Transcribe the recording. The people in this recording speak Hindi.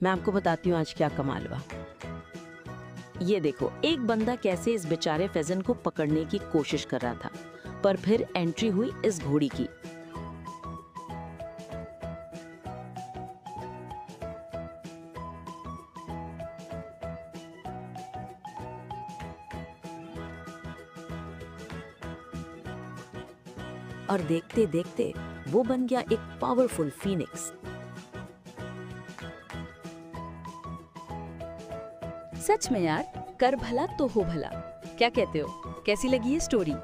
मैं आपको बताती हूँ आज क्या कमाल हुआ। ये देखो, एक बंदा कैसे इस बेचारे फेजन को पकड़ने की कोशिश कर रहा था, पर फिर एंट्री हुई इस घोड़ी की। और देखते देखते वो बन गया एक पावरफुल फीनिक्स। सच में यार, कर भला तो हो भला। क्या कहते हो, कैसी लगी ये स्टोरी?